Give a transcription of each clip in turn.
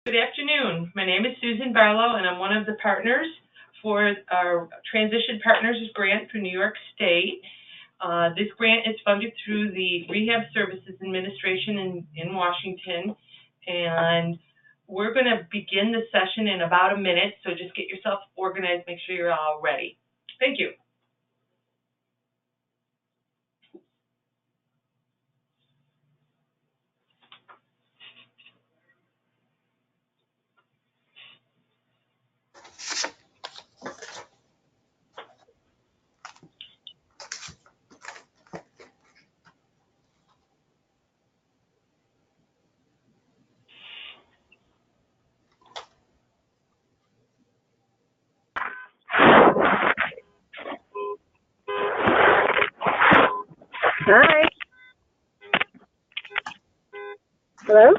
Good afternoon. My name is Susan Barlow, and I'm one of the partners for our Transition Partners Grant for New York State. This grant is funded through the Rehab Services Administration in Washington, and we're going to begin the session in about a minute, so just get yourself organized, make sure you're all ready. Thank you. Hi. Hello?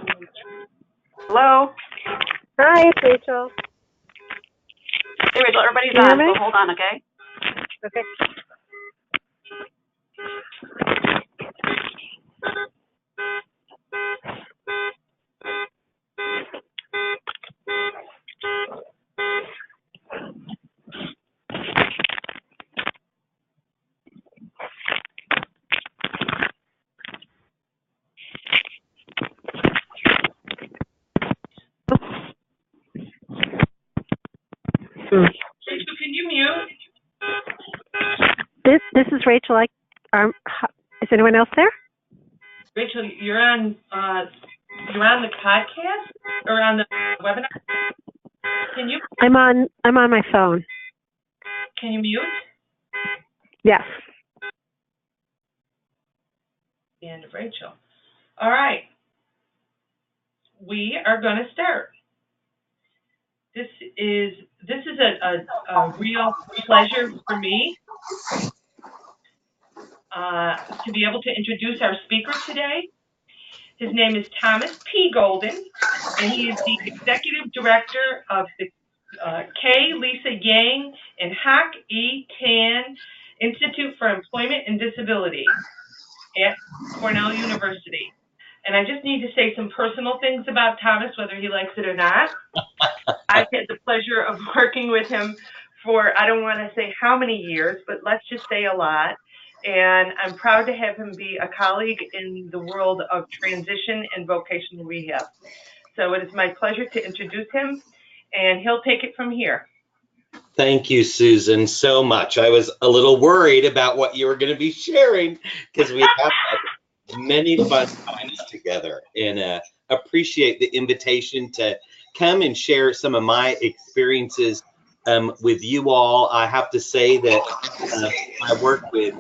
Hello? Hi, it's Rachel. Hey, Rachel, everybody's Can you on, hear me? so hold on, okay? Okay. Rachel, can you mute? This is Rachel. Is anyone else there? Rachel, you're on the podcast or on the webinar? Can you I'm on my phone. mute? Yes. The end of Rachel. All right. We are going to start. This is a real pleasure for me to be able to introduce our speaker today. His name is Thomas P. Golden, and he is the Executive Director of the K. Lisa Yang and Hock E. Tan Institute for Employment and Disability at Cornell University. And I just need to say some personal things about Thomas, whether he likes it or not. I've had the pleasure of working with him for, I don't want to say how many years, but let's just say a lot. And I'm proud to have him be a colleague in the world of transition and vocational rehab. So it is my pleasure to introduce him, and he'll take it from here. Thank you, Susan, so much. I was a little worried about what you were going to be sharing because we have had many fun times together, and appreciate the invitation to come and share some of my experiences with you all. I have to say that my work with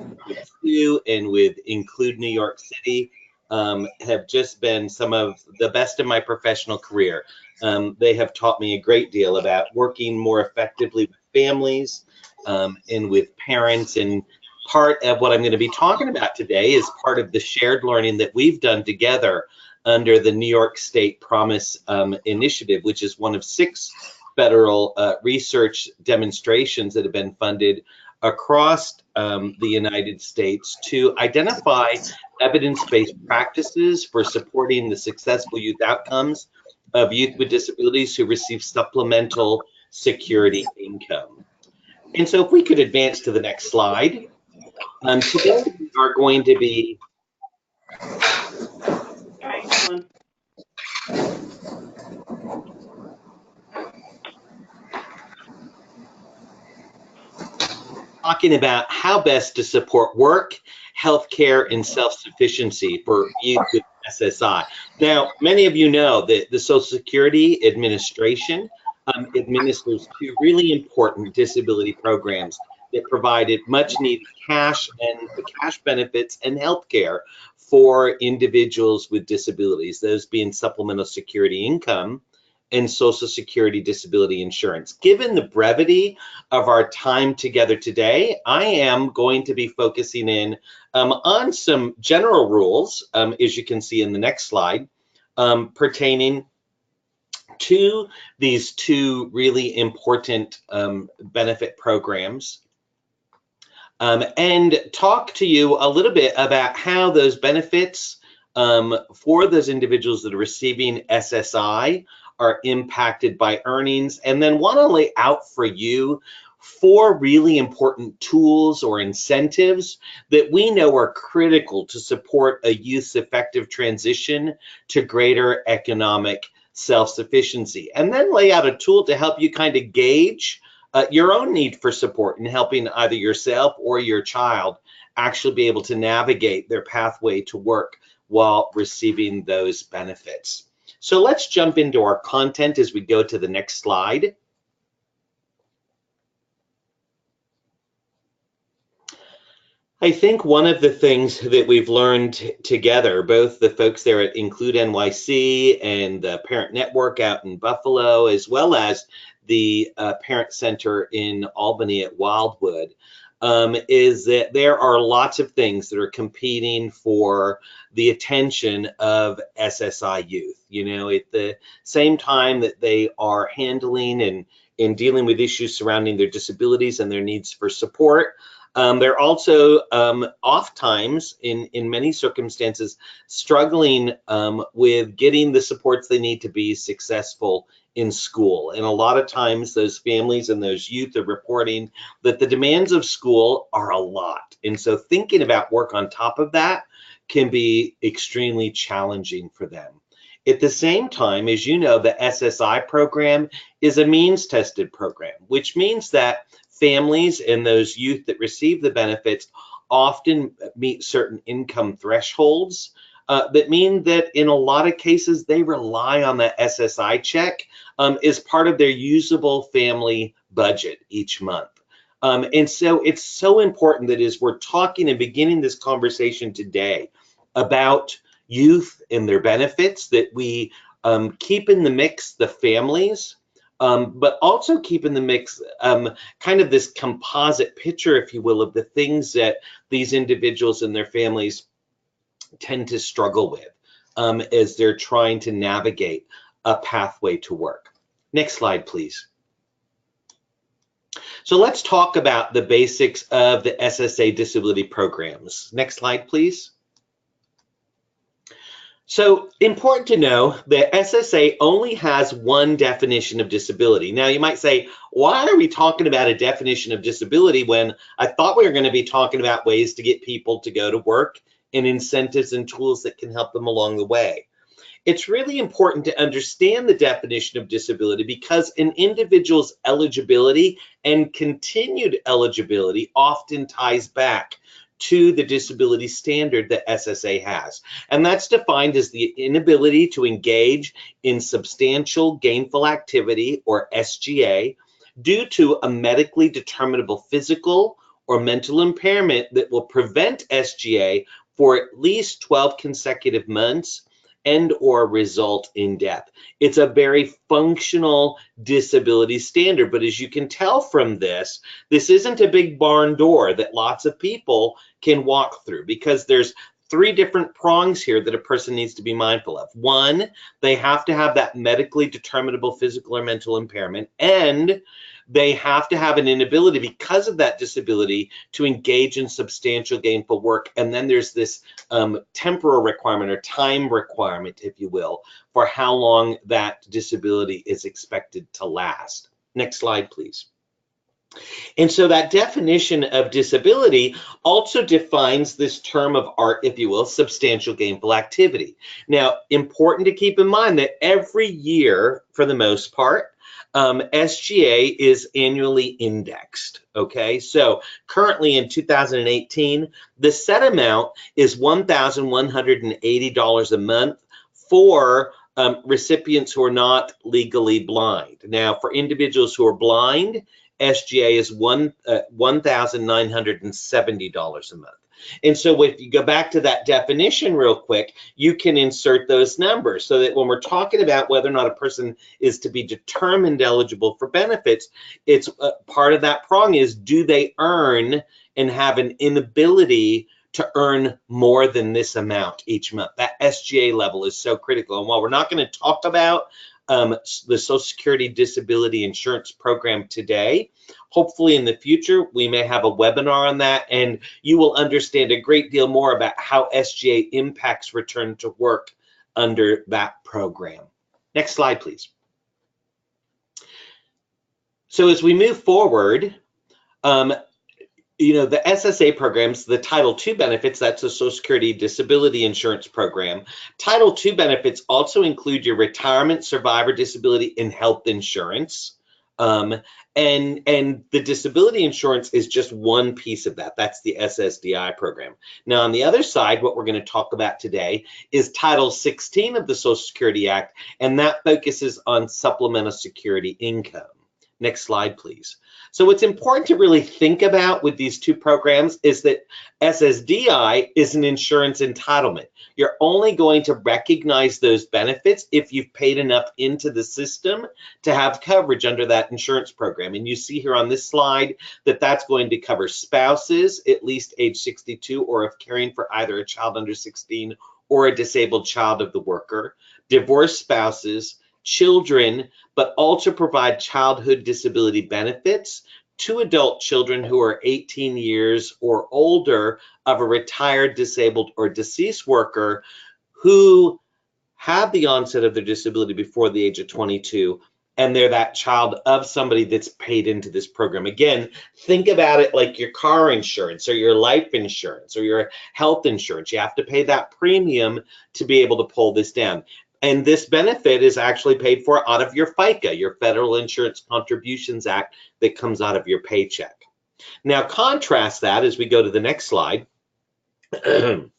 Sue and with Include New York City have just been some of the best of my professional career. They have taught me a great deal about working more effectively with families and with parents, and part of what I'm going to be talking about today is part of the shared learning that we've done together under the New York State Promise Initiative, which is one of 6 federal research demonstrations that have been funded across the United States to identify evidence-based practices for supporting the successful youth outcomes of youth with disabilities who receive supplemental security income. And so if we could advance to the next slide. Today we are going to be talking about how best to support work, healthcare, and self-sufficiency for youth with SSI. Now, many of you know that the Social Security Administration administers 2 really important disability programs that provided much needed cash benefits and health care for individuals with disabilities, those being Supplemental Security Income and Social Security Disability Insurance. Given the brevity of our time together today, I am going to be focusing in on some general rules, as you can see in the next slide, pertaining to these 2 really important benefit programs, and talk to you a little bit about how those benefits for those individuals that are receiving SSI are impacted by earnings, and then want to lay out for you 4 really important tools or incentives that we know are critical to support a youth's effective transition to greater economic self-sufficiency, and then lay out a tool to help you kind of gauge your own need for support in helping either yourself or your child actually be able to navigate their pathway to work while receiving those benefits. So let's jump into our content as we go to the next slide. I think one of the things that we've learned together, both the folks there at Include NYC and the Parent Network out in Buffalo, as well as the Parent Center in Albany at Wildwood, is that there are lots of things that are competing for the attention of SSI youth. You know, at the same time that they are handling and dealing with issues surrounding their disabilities and their needs for support, they're also oftentimes, in many circumstances, struggling with getting the supports they need to be successful in school. And a lot of times those families and those youth are reporting that the demands of school are a lot. And so thinking about work on top of that can be extremely challenging for them. At the same time, as you know, the SSI program is a means-tested program, which means that families and those youth that receive the benefits often meet certain income thresholds that mean that in a lot of cases they rely on that SSI check as part of their usable family budget each month. And so it's so important that as we're talking and beginning this conversation today about youth and their benefits, that we keep in the mix the families, but also keep in the mix kind of this composite picture, if you will, of the things that these individuals and their families tend to struggle with as they're trying to navigate a pathway to work. Next slide, please. So let's talk about the basics of the SSA disability programs. Next slide, please. So important to know that SSA only has one definition of disability. Now you might say, why are we talking about a definition of disability when I thought we were going to be talking about ways to get people to go to work and incentives and tools that can help them along the way? It's really important to understand the definition of disability because an individual's eligibility and continued eligibility often ties back to the disability standard that SSA has. And that's defined as the inability to engage in substantial gainful activity, or SGA, due to a medically determinable physical or mental impairment that will prevent SGA for at least 12 consecutive months and or result in death. It's a very functional disability standard, but as you can tell from this, this isn't a big barn door that lots of people can walk through, because there's 3 different prongs here that a person needs to be mindful of. 1, they have to have that medically determinable physical or mental impairment, and they have to have an inability because of that disability to engage in substantial gainful work. And then there's this temporal requirement or time requirement, if you will, for how long that disability is expected to last. Next slide, please. And so that definition of disability also defines this term of art, if you will, substantial gainful activity. Now, important to keep in mind that every year, for the most part, SGA is annually indexed, okay? So currently in 2018, the set amount is $1,180 a month for recipients who are not legally blind. Now, for individuals who are blind, SGA is $1,970 a month. And so if you go back to that definition real quick, you can insert those numbers so that when we're talking about whether or not a person is to be determined eligible for benefits, it's part of that prong is, do they earn and have an inability to earn more than this amount each month? That SGA level is so critical. And while we're not going to talk about the Social Security Disability Insurance Program today, hopefully in the future we may have a webinar on that, and you will understand a great deal more about how SGA impacts return to work under that program. Next slide, please. So as we move forward, the SSA programs, the Title II benefits, that's the Social Security Disability Insurance Program. Title II benefits also include your retirement, survivor disability, and health insurance. And the disability insurance is just one piece of that. That's the SSDI program. Now, on the other side, what we're going to talk about today is Title 16 of the Social Security Act, and that focuses on supplemental security income. Next slide, please. So what's important to really think about with these two programs is that SSDI is an insurance entitlement. You're only going to recognize those benefits if you've paid enough into the system to have coverage under that insurance program. And you see here on this slide that that's going to cover spouses at least age 62 or if caring for either a child under 16 or a disabled child of the worker, divorced spouses, children, but also provide childhood disability benefits to adult children who are 18 years or older of a retired, disabled, or deceased worker who have the onset of their disability before the age of 22, and they're that child of somebody that's paid into this program. Again, think about it like your car insurance or your life insurance or your health insurance. You have to pay that premium to be able to pull this down. And this benefit is actually paid for out of your FICA, your Federal Insurance Contributions Act, that comes out of your paycheck. Now, contrast that as we go to the next slide to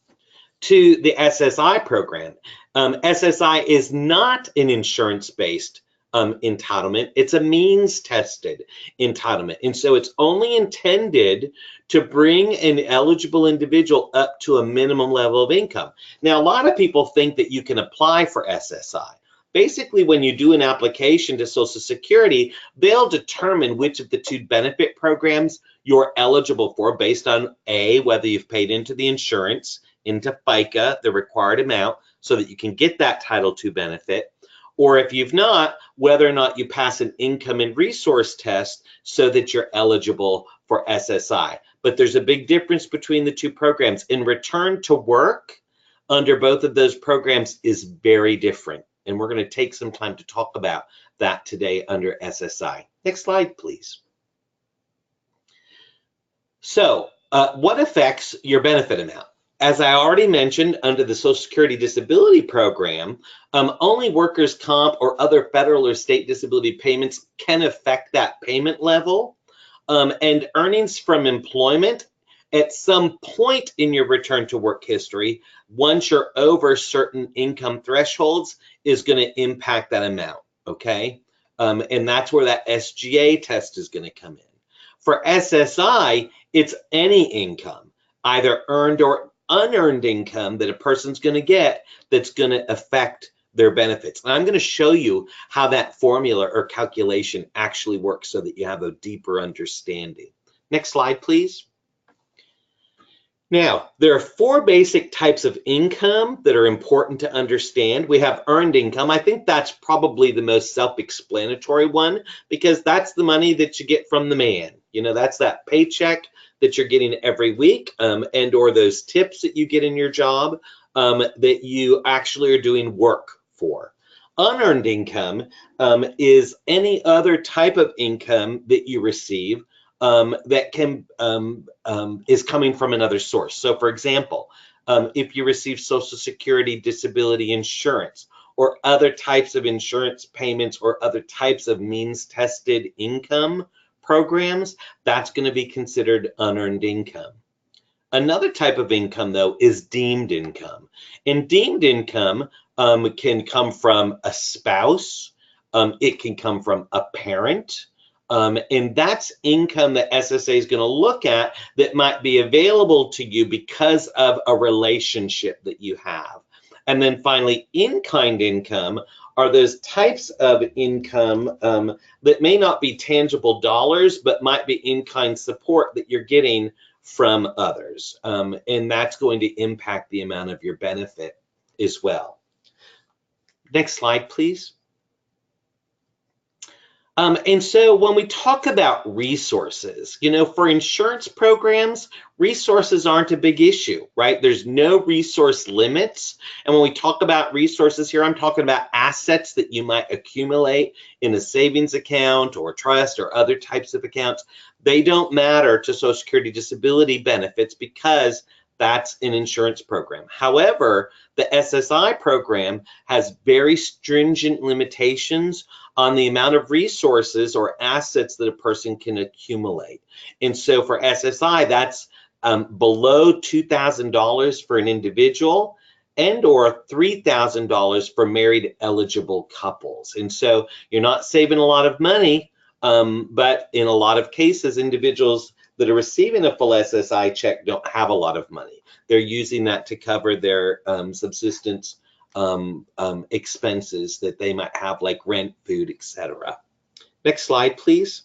the SSI program. SSI is not an insurance-based entitlement. It's a means-tested entitlement. And so it's only intended to bring an eligible individual up to a minimum level of income. Now, a lot of people think that you can apply for SSI. Basically, when you do an application to Social Security, they'll determine which of the two benefit programs you're eligible for based on A, whether you've paid into the insurance, into FICA, the required amount, so that you can get that Title II benefit, or if you've not, whether or not you pass an income and resource test so that you're eligible for SSI. But there's a big difference between the two programs. In return to work under both of those programs is very different. And we're going to take some time to talk about that today under SSI. Next slide, please. So what affects your benefit amount? As I already mentioned, under the Social Security Disability Program, only workers' comp or other federal or state disability payments can affect that payment level. And earnings from employment at some point in your return to work history, once you're over certain income thresholds, is going to impact that amount, okay? And that's where that SGA test is going to come in. For SSI, it's any income, either earned or unearned income that a person's going to get that's going to affect their benefits. And I'm going to show you how that formula or calculation actually works so that you have a deeper understanding. Next slide, please. Now, there are four basic types of income that are important to understand. We have earned income. I think that's probably the most self-explanatory one because that's the money that you get from the man. You know, that's that paycheck that you're getting every week and or those tips that you get in your job that you actually are doing work for. Unearned income is any other type of income that you receive that can is coming from another source. So for example, if you receive Social Security disability insurance or other types of insurance payments or other types of means-tested income programs, that's going to be considered unearned income. Another type of income, though, is deemed income. And deemed income can come from a spouse, it can come from a parent, and that's income that SSA is going to look at that might be available to you because of a relationship that you have. And then finally, in-kind income are those types of income that may not be tangible dollars, but might be in-kind support that you're getting from others. And that's going to impact the amount of your benefit as well. Next slide, please. And so when we talk about resources, for insurance programs, resources aren't a big issue, right? There's no resource limits. And when we talk about resources here, I'm talking about assets that you might accumulate in a savings account or trust or other types of accounts. They don't matter to Social Security disability benefits because that's an insurance program. However, the SSI program has very stringent limitations on the amount of resources or assets that a person can accumulate. And so for SSI, that's below $2,000 for an individual and or $3,000 for married eligible couples. And so you're not saving a lot of money, but in a lot of cases, individuals that are receiving a full SSI check don't have a lot of money. They're using that to cover their subsistence expenses that they might have, like rent, food, etc. Next slide, please.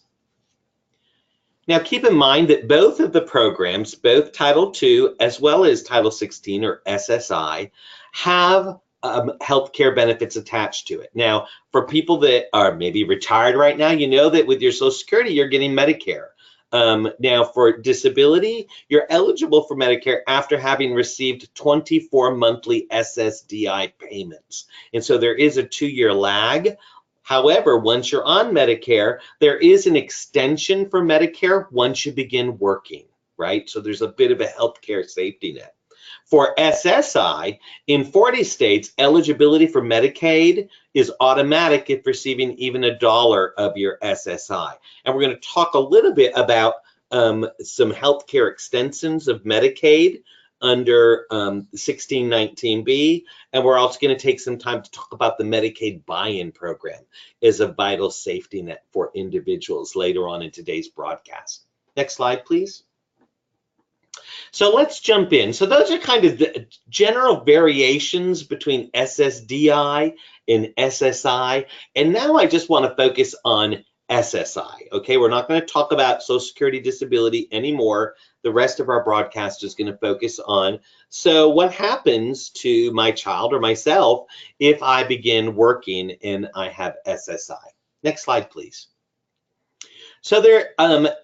Now keep in mind that both of the programs, both Title II as well as Title 16 or SSI, have healthcare benefits attached to it. Now, for people that are maybe retired right now, you know that with your Social Security, you're getting Medicare. Now, for disability, you're eligible for Medicare after having received 24 monthly SSDI payments. And so there is a 2-year lag. However, once you're on Medicare, there is an extension for Medicare once you begin working, right? So there's a bit of a healthcare safety net. For SSI, in 40 states, eligibility for Medicaid is automatic if receiving even $1 of your SSI. And we're going to talk a little bit about some healthcare extensions of Medicaid under 1619B, and we're also going to take some time to talk about the Medicaid buy-in program as a vital safety net for individuals later on in today's broadcast. Next slide, please. So let's jump in. So those are kind of the general variations between SSDI and SSI. And now I just want to focus on SSI. Okay, we're not going to talk about Social Security disability anymore. The rest of our broadcast is going to focus on, so what happens to my child or myself if I begin working and I have SSI? Next slide, please. So there,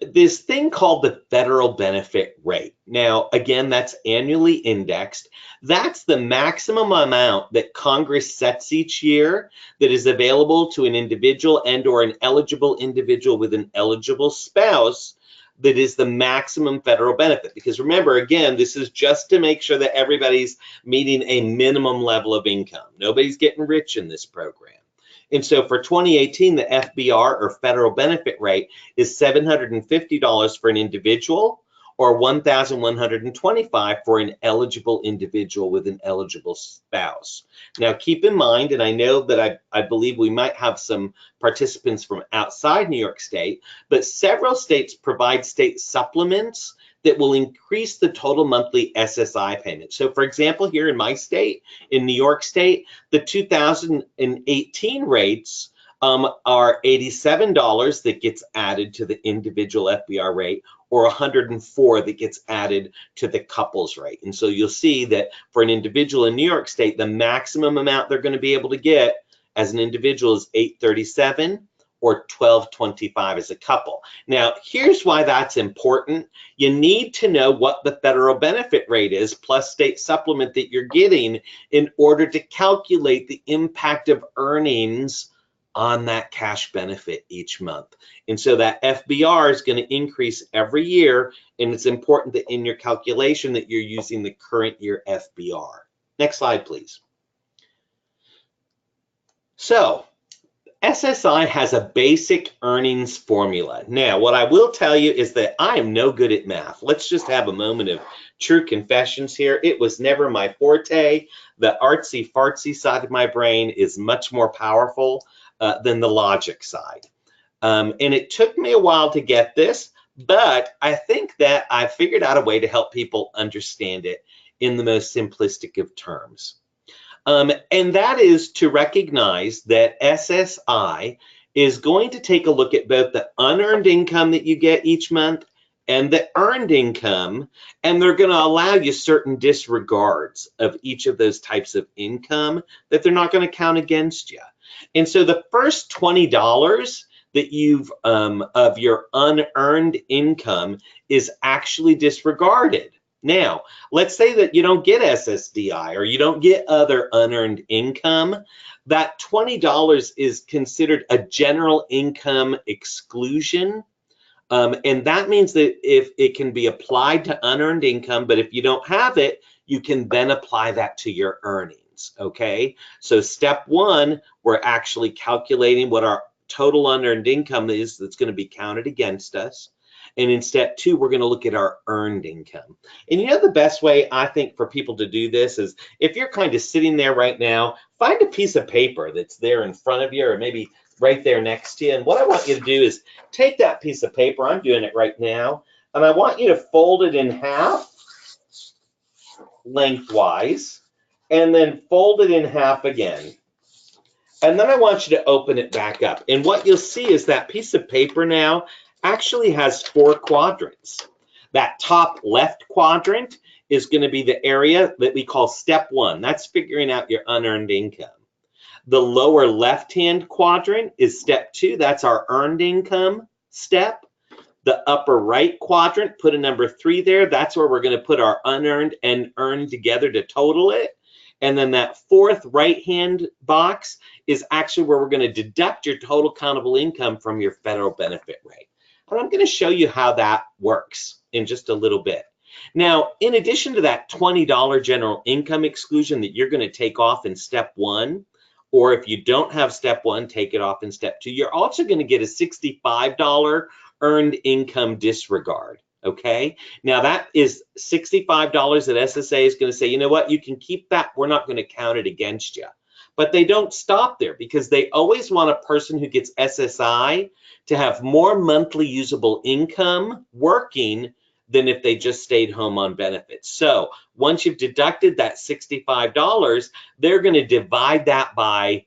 this thing called the federal benefit rate. Now, again, that's annually indexed. That's the maximum amount that Congress sets each year that is available to an individual and or an eligible individual with an eligible spouse. That is the maximum federal benefit. Because remember, again, this is just to make sure that everybody's meeting a minimum level of income. Nobody's getting rich in this program. And so for 2018, the FBR or federal benefit rate is $750 for an individual or $1,125 for an eligible individual with an eligible spouse. Now keep in mind, and I know that I believe we might have some participants from outside New York State, but several states provide state supplements that will increase the total monthly SSI payment. So for example, here in my state, in New York State, the 2018 rates are $87 that gets added to the individual FBR rate, or $104 that gets added to the couples rate. And so you'll see that for an individual in New York State, the maximum amount they're going to be able to get as an individual is $837 or $1225 as a couple. Now, here's why that's important. You need to know what the federal benefit rate is plus state supplement that you're getting in order to calculate the impact of earnings on that cash benefit each month. And so that FBR is going to increase every year, and it's important that in your calculation that you're using the current year FBR. Next slide, please. So SSI has a basic earnings formula. Now, what I will tell you is that I am no good at math. Let's just have a moment of true confessions here. It was never my forte. The artsy-fartsy side of my brain is much more powerful than the logic side. And it took me a while to get this, but I think that I figured out a way to help people understand it in the most simplistic of terms. And that is to recognize that SSI is going to take a look at both the unearned income that you get each month and the earned income, and they're going to allow you certain disregards of each of those types of income that they're not going to count against you. And so the first $20 that you've of your unearned income is actually disregarded. Now, let's say that you don't get SSDI or you don't get other unearned income. That $20 is considered a general income exclusion. And that means that if it can be applied to unearned income, but if you don't have it, you can then apply that to your earnings, okay? So step one, we're actually calculating what our total unearned income is that's going to be counted against us. And in step two, we're going to look at our earned income. And you know the best way, I think, for people to do this is if you're kind of sitting there right now, find a piece of paper that's there in front of you or maybe right there next to you. And what I want you to do is take that piece of paper, I'm doing it right now, and I want you to fold it in half lengthwise and then fold it in half again. And then I want you to open it back up. And what you'll see is that piece of paper now actually has 4 quadrants. That top left quadrant is going to be the area that we call step 1. That's figuring out your unearned income. The lower left-hand quadrant is step 2. That's our earned income step. The upper right quadrant, put a number 3 there. That's where we're going to put our unearned and earned together to total it. And then that fourth right-hand box is actually where we're going to deduct your total countable income from your federal benefit rate. And I'm going to show you how that works in just a little bit. Now, in addition to that $20 general income exclusion that you're going to take off in step 1, or if you don't have step 1, take it off in step 2, you're also going to get a $65 earned income disregard. Okay, now that is $65 that SSA is going to say, you know what, you can keep that. We're not going to count it against you. But they don't stop there because they always want a person who gets SSI to have more monthly usable income working than if they just stayed home on benefits. So once you've deducted that $65, they're going to divide that by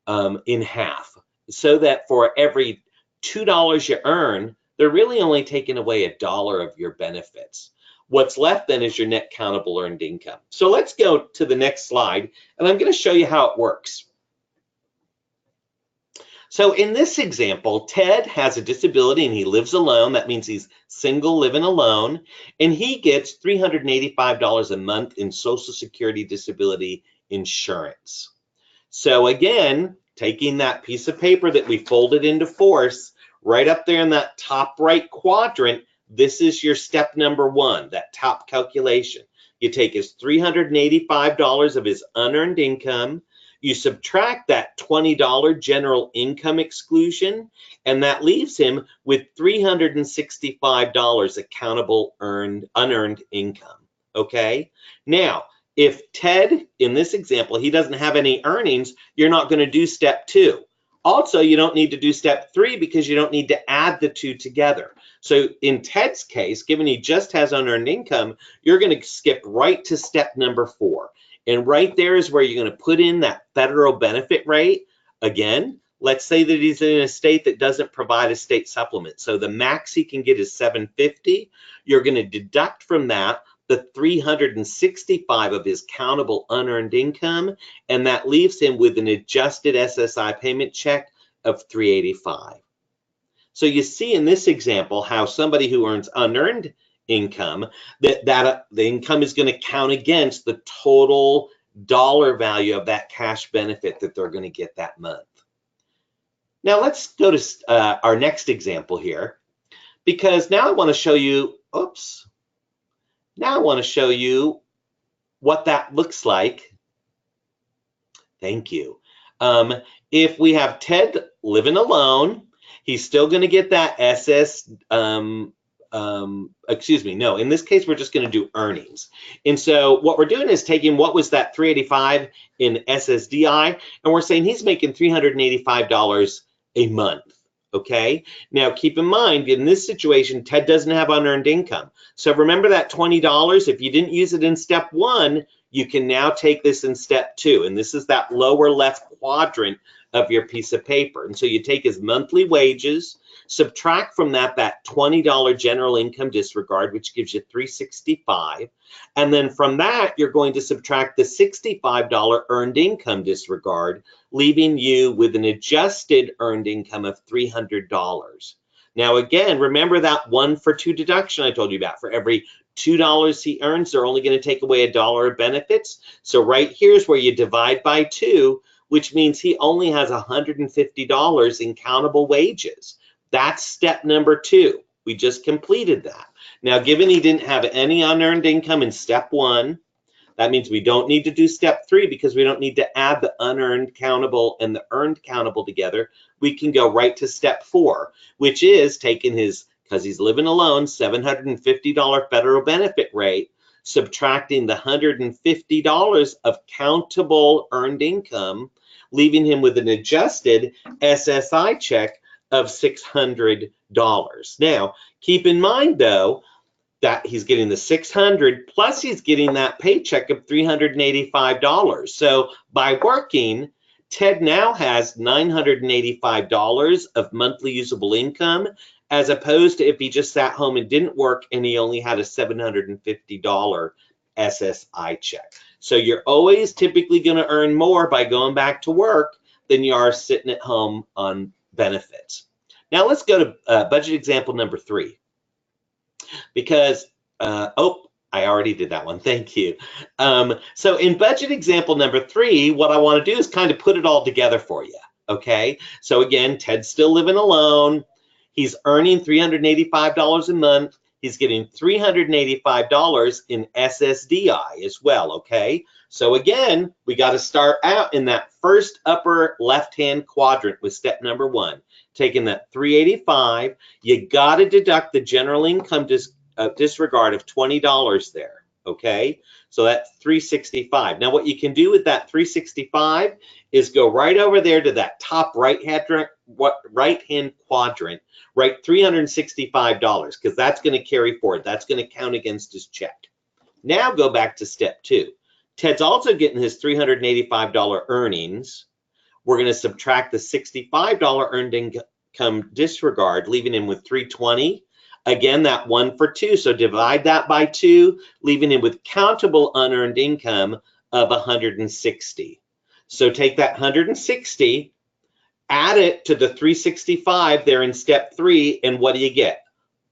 in half so that for every $2 you earn, they're really only taking away $1 of your benefits. What's left then is your net countable earned income. So let's go to the next slide, and I'm going to show you how it works. So in this example, Ted has a disability and he lives alone. That means he's single, living alone, and he gets $385 a month in Social Security disability insurance. So again, taking that piece of paper that we folded into force, right up there in that top right quadrant, this is your step number 1, that top calculation. You take his $385 of his unearned income, you subtract that $20 general income exclusion, and that leaves him with $365 accountable unearned income, okay? Now, if Ted, in this example, he doesn't have any earnings, you're not going to do step 2. Also, you don't need to do step 3 because you don't need to add the 2 together. So in Ted's case, given he just has unearned income, you're going to skip right to step number 4. And right there is where you're going to put in that federal benefit rate. Again, let's say that he's in a state that doesn't provide a state supplement. So the max he can get is $750. You're going to deduct from that the $365 of his countable unearned income, and that leaves him with an adjusted SSI payment check of $385. So you see in this example how somebody who earns unearned income, the income is going to count against the total dollar value of that cash benefit that they're going to get that month. Now let's go to our next example here, because now I want to show you, now I want to show you what that looks like. Thank you. If we have Ted living alone, he's still going to get that in this case, we're just going to do earnings. And so what we're doing is taking what was that $385 in SSDI, and we're saying he's making $385 a month. Okay, now keep in mind, in this situation, Ted doesn't have unearned income. So remember that $20, if you didn't use it in step 1, you can now take this in step 2. And this is that lower left quadrant of your piece of paper. And so you take his monthly wages, Subtract from that $20 general income disregard, which gives you $365. And then from that, you're going to subtract the $65 earned income disregard, leaving you with an adjusted earned income of $300. Now, again, remember that 1 for 2 deduction I told you about. For every $2 he earns, they're only going to take away $1 of benefits. So right here's where you divide by 2, which means he only has $150 in countable wages. That's step number 2. We just completed that. Now, given he didn't have any unearned income in step 1, that means we don't need to do step 3 because we don't need to add the unearned countable and the earned countable together. We can go right to step 4, which is taking his, because he's living alone, $750 federal benefit rate, subtracting the $150 of countable earned income, leaving him with an adjusted SSI check of $600. Now, keep in mind, though, that he's getting the $600 plus he's getting that paycheck of $385. So by working, Ted now has $985 of monthly usable income, as opposed to if he just sat home and didn't work and he only had a $750 SSI check. So you're always typically going to earn more by going back to work than you are sitting at home on benefits. Now let's go to budget example number 3. Because, I already did that one, thank you. So in budget example number 3, what I want to do is kind of put it all together for you, okay? So again, Ted's still living alone. He's earning $385 a month. He's getting $385 in SSDI as well, okay? So again, we got to start out in that first upper left-hand quadrant with step number 1. Taking that $385, you got to deduct the general income disregard of $20 there, okay? So that's $365. Now what you can do with that $365 is go right over there to that top right-hand quadrant, write $365 because that's going to carry forward. That's going to count against his check. Now go back to step 2. Ted's also getting his $385 earnings. We're going to subtract the $65 earned income disregard, leaving him with $320. Again, that 1 for 2, so divide that by 2, leaving him with countable unearned income of $160. So take that $160, add it to the $365 there in step 3, and what do you get?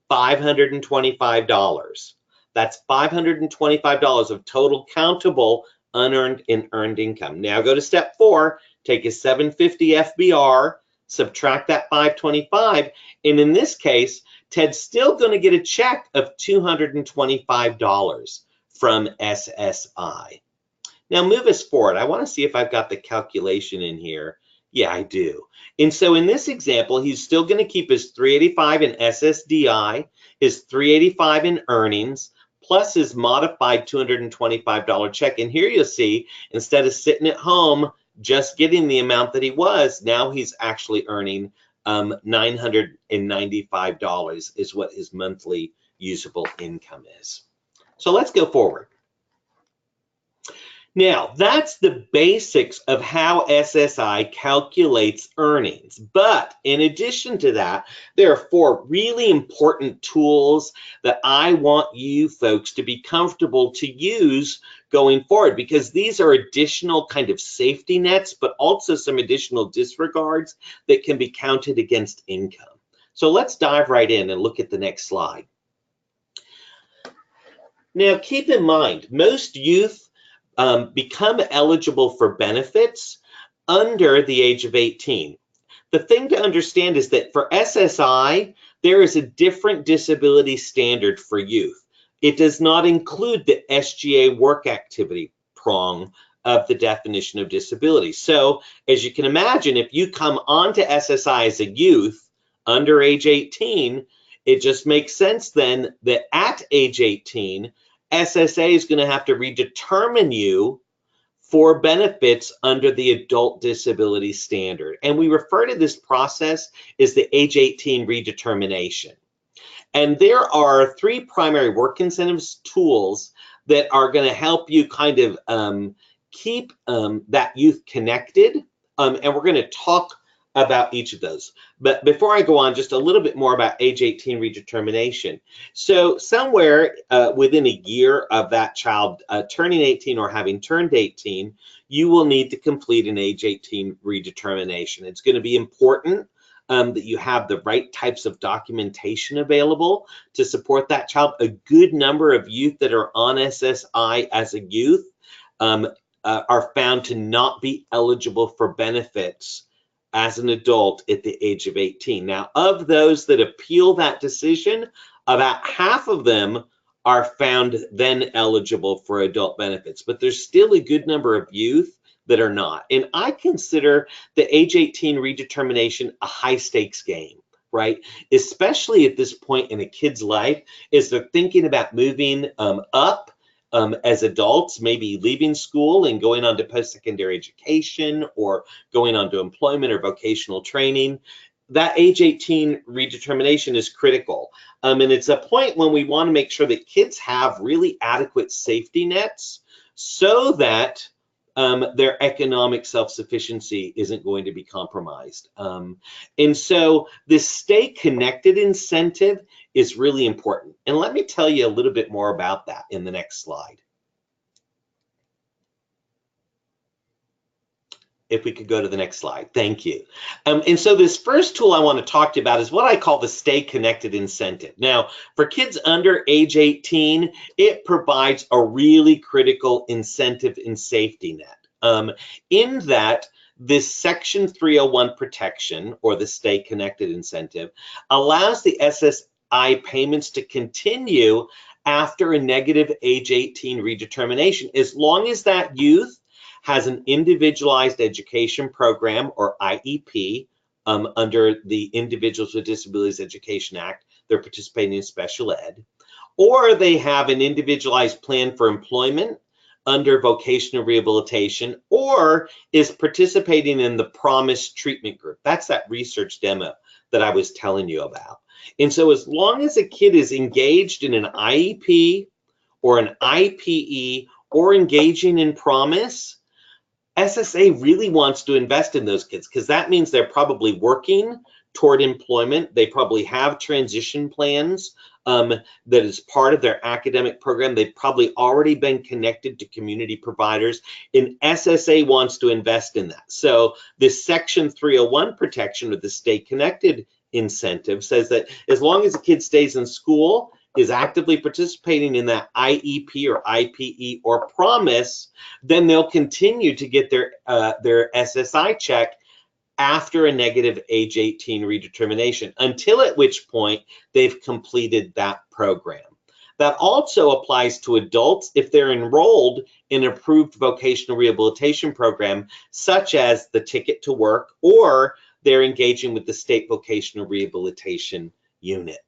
$525. That's $525 of total countable unearned and earned income. Now go to step 4, take a $750 FBR, subtract that $525, and in this case, Ted's still going to get a check of $225 from SSI. Now move us forward. I want to see if I've got the calculation in here. Yeah, I do. And so in this example, he's still going to keep his $385 in SSDI, his $385 in earnings, plus his modified $225 check. And here you'll see, instead of sitting at home just getting the amount that he was, now he's actually earning $995 is what his monthly usable income is. So let's go forward. Now, that's the basics of how SSI calculates earnings. But in addition to that, there are 4 really important tools that I want you folks to be comfortable to use going forward, because these are additional kind of safety nets, but also some additional disregards that can be counted against income. So let's dive right in and look at the next slide. Now, keep in mind, most youth become eligible for benefits under the age of 18. The thing to understand is that for SSI, there is a different disability standard for youth. It does not include the SGA work activity prong of the definition of disability. So as you can imagine, if you come onto SSI as a youth under age 18, it just makes sense then that at age 18, SSA is going to have to redetermine you for benefits under the adult disability standard. And we refer to this process as the age 18 redetermination. And there are 3 primary work incentives tools that are going to help you kind of keep that youth connected. And we're going to talk about each of those. But before I go on, just a little bit more about age 18 redetermination. So somewhere within a year of that child turning 18 or having turned 18, you will need to complete an age 18 redetermination. It's going to be important that you have the right types of documentation available to support that child. A good number of youth that are on SSI as a youth are found to not be eligible for benefits as an adult at the age of 18. Now, of those that appeal that decision, about half of them are found then eligible for adult benefits, but there's still a good number of youth that are not. And I consider the age 18 redetermination a high stakes game, right? Especially at this point in a kid's life, as they're thinking about moving up as adults, maybe leaving school and going on to post-secondary education or going on to employment or vocational training. That age 18 redetermination is critical. And it's a point when we want to make sure that kids have really adequate safety nets so that their economic self-sufficiency isn't going to be compromised. And so this stay connected incentive is really important. And let me tell you a little bit more about that in the next slide. If we could go to the next slide, thank you. And so this first tool I want to talk to you about is what I call the Stay Connected incentive. Now, for kids under age 18, it provides a really critical incentive and safety net. In that, this Section 301 protection, or the Stay Connected incentive, allows the SSI payments to continue after a negative age 18 redetermination, as long as that youth has an individualized education program, or IEP, under the Individuals with Disabilities Education Act. They're participating in special ed, or they have an individualized plan for employment under vocational rehabilitation, or is participating in the PROMISE treatment group. That's that research demo that I was telling you about. And so as long as a kid is engaged in an IEP or an IPE or engaging in PROMISE, SSA really wants to invest in those kids, because that means they're probably working toward employment. They probably have transition plans that is part of their academic program. They've probably already been connected to community providers, and SSA wants to invest in that. So this Section 301 protection of the Stay Connected incentive says that as long as a kid stays in school, is actively participating in that IEP or IPE or PROMISE, then they'll continue to get their SSI check after a negative age 18 redetermination, until at which point they've completed that program. That also applies to adults if they're enrolled in an approved vocational rehabilitation program, such as the Ticket to Work, or they're engaging with the State Vocational Rehabilitation Unit.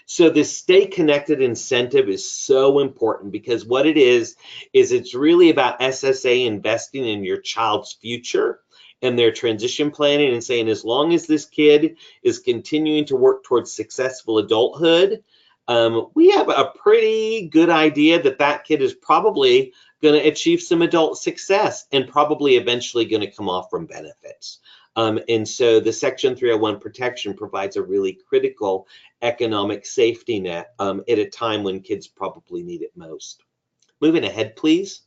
So this Stay Connected incentive is so important, because what it is it's really about SSA investing in your child's future and their transition planning, and saying as long as this kid is continuing to work towards successful adulthood, we have a pretty good idea that that kid is probably going to achieve some adult success and probably eventually going to come off from benefits. And so the Section 301 protection provides a really critical economic safety net at a time when kids probably need it most. Moving ahead, please.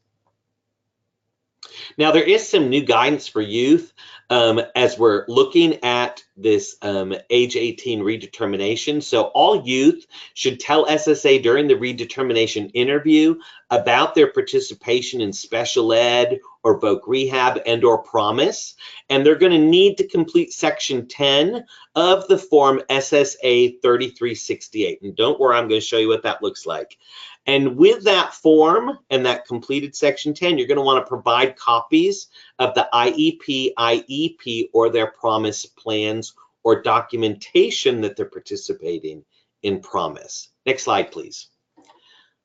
Now, there is some new guidance for youth as we're looking at this age 18 redetermination. So all youth should tell SSA during the redetermination interview about their participation in special ed or voc rehab and or PROMISE, and they're going to need to complete Section 10 of the form SSA 3368. And don't worry, I'm going to show you what that looks like. And with that form and that completed Section 10, you're going to want to provide copies of the IEP, IEP, or their PROMISE plans or documentation that they're participating in PROMISE. Next slide, please.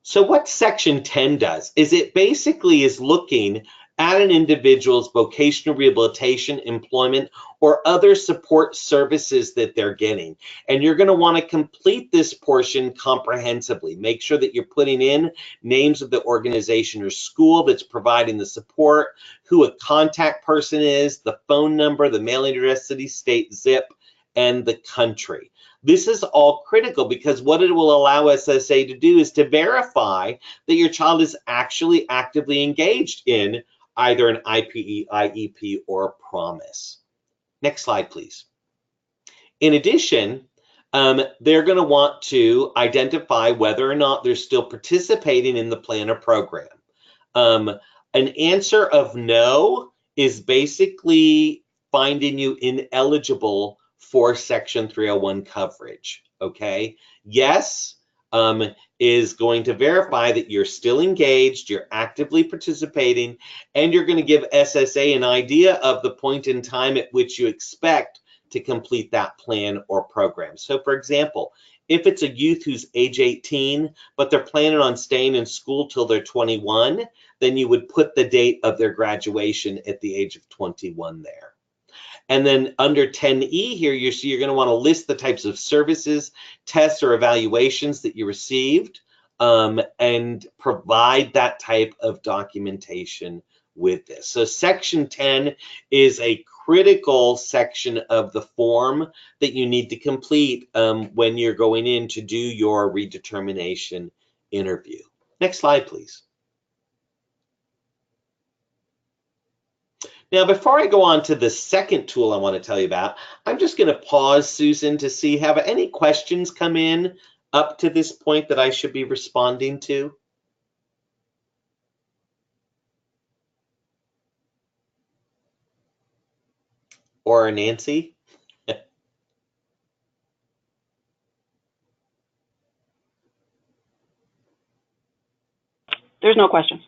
So what Section 10 does is it basically is looking at an individual's vocational rehabilitation, employment, or other support services that they're getting. And you're going to want to complete this portion comprehensively. Make sure that you're putting in names of the organization or school that's providing the support, who a contact person is, the phone number, the mailing address, city, state, zip, and the country. This is all critical because what it will allow SSA to do is to verify that your child is actually actively engaged in either an IPE, IEP, or a promise. Next slide, please. In addition, they're going to want to identify whether or not they're still participating in the plan or program. An answer of no is basically finding you ineligible for Section 301 coverage, okay? Yes is going to verify that you're still engaged, you're actively participating, and you're going to give SSA an idea of the point in time at which you expect to complete that plan or program. So for example, if it's a youth who's age 18, but they're planning on staying in school till they're 21, then you would put the date of their graduation at the age of 21 there. And then under 10E here, you're going to want to list the types of services, tests, or evaluations that you received, and provide that type of documentation with this. So Section 10 is a critical section of the form that you need to complete when you're going in to do your redetermination interview. Next slide, please. Now, before I go on to the second tool I want to tell you about, I'm just going to pause, Susan, to see have any questions come in up to this point that I should be responding to. Or Nancy? There's no questions.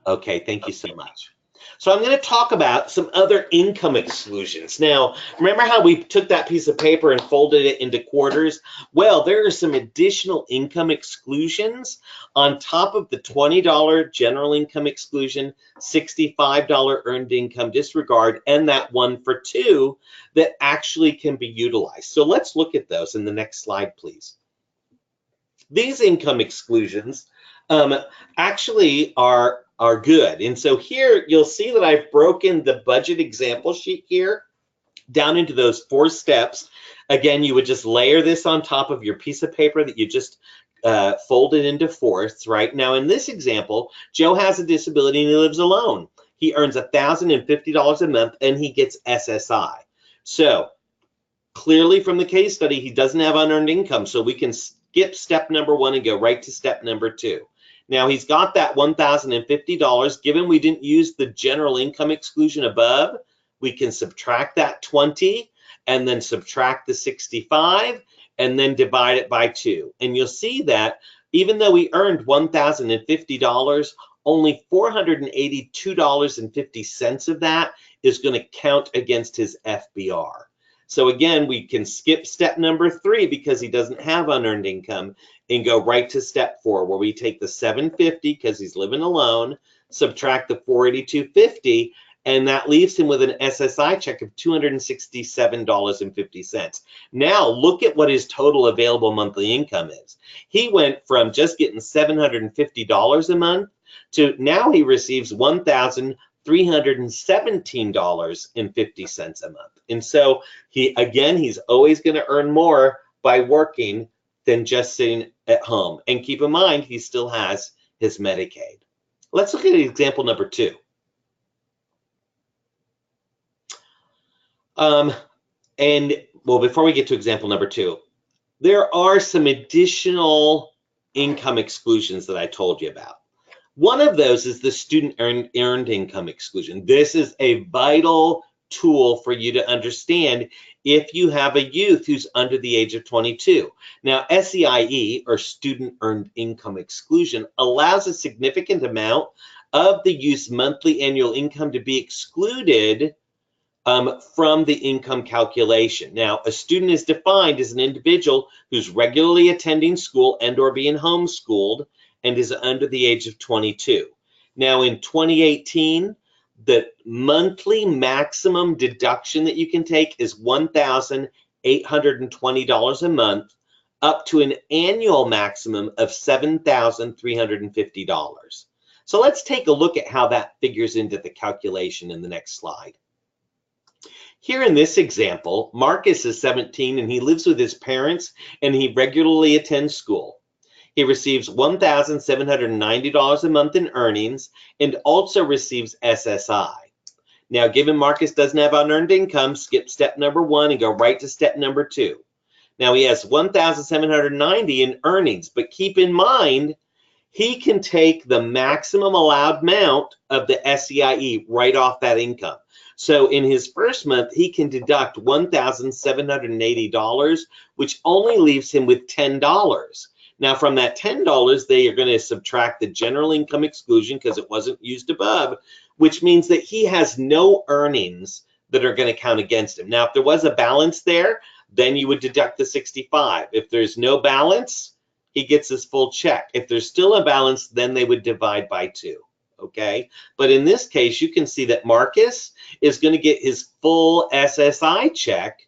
Okay, thank you so much. So I'm going to talk about some other income exclusions. Now, remember how we took that piece of paper and folded it into quarters? Well, there are some additional income exclusions on top of the $20 general income exclusion, $65 earned income disregard, and that 1 for 2 that actually can be utilized. So let's look at those in the next slide, please. These income exclusions actually are good. And so here you'll see that I've broken the budget example sheet here down into those 4 steps. Again, you would just layer this on top of your piece of paper that you just folded into fourths, right? Now in this example, Joe has a disability and he lives alone. He earns $1,050 a month and he gets SSI. So clearly from the case study, he doesn't have unearned income. So we can skip step number 1 and go right to step number 2. Now he's got that $1,050. Given we didn't use the general income exclusion above, we can subtract that 20 and then subtract the 65 and then divide it by 2. And you'll see that even though he earned $1,050, only $482.50 of that is going to count against his FBR. So again, we can skip step number 3 because he doesn't have unearned income and go right to step 4 where we take the $750 because he's living alone, subtract the $482.50, and that leaves him with an SSI check of $267.50. Now look at what his total available monthly income is. He went from just getting $750 a month to now he receives $1,317.50 a month. And so he's always going to earn more by working than just sitting at home. And keep in mind, he still has his Medicaid. Let's look at example number 2. Before we get to example number 2, there are some additional income exclusions that I told you about. One of those is the student earned income exclusion. This is a vital tool for you to understand if you have a youth who's under the age of 22. Now, SEIE, or student earned income exclusion, allows a significant amount of the youth's monthly annual income to be excluded from the income calculation. Now, a student is defined as an individual who's regularly attending school and or being homeschooled and is under the age of 22. Now, in 2018, the monthly maximum deduction that you can take is $1,820 a month, up to an annual maximum of $7,350. So let's take a look at how that figures into the calculation in the next slide. Here in this example, Marcus is 17 and he lives with his parents and he regularly attends school. He receives $1,790 a month in earnings and also receives SSI. Now, given Marcus doesn't have unearned income, skip step number 1 and go right to step number 2. Now, he has $1,790 in earnings, but keep in mind, he can take the maximum allowed amount of the SEIE right off that income. So in his first month, he can deduct $1,780, which only leaves him with $10. Now, from that $10, they are going to subtract the general income exclusion because it wasn't used above, which means that he has no earnings that are going to count against him. Now, if there was a balance there, then you would deduct the $65. If there's no balance, he gets his full check. If there's still a balance, then they would divide by 2. Okay, but in this case, you can see that Marcus is going to get his full SSI check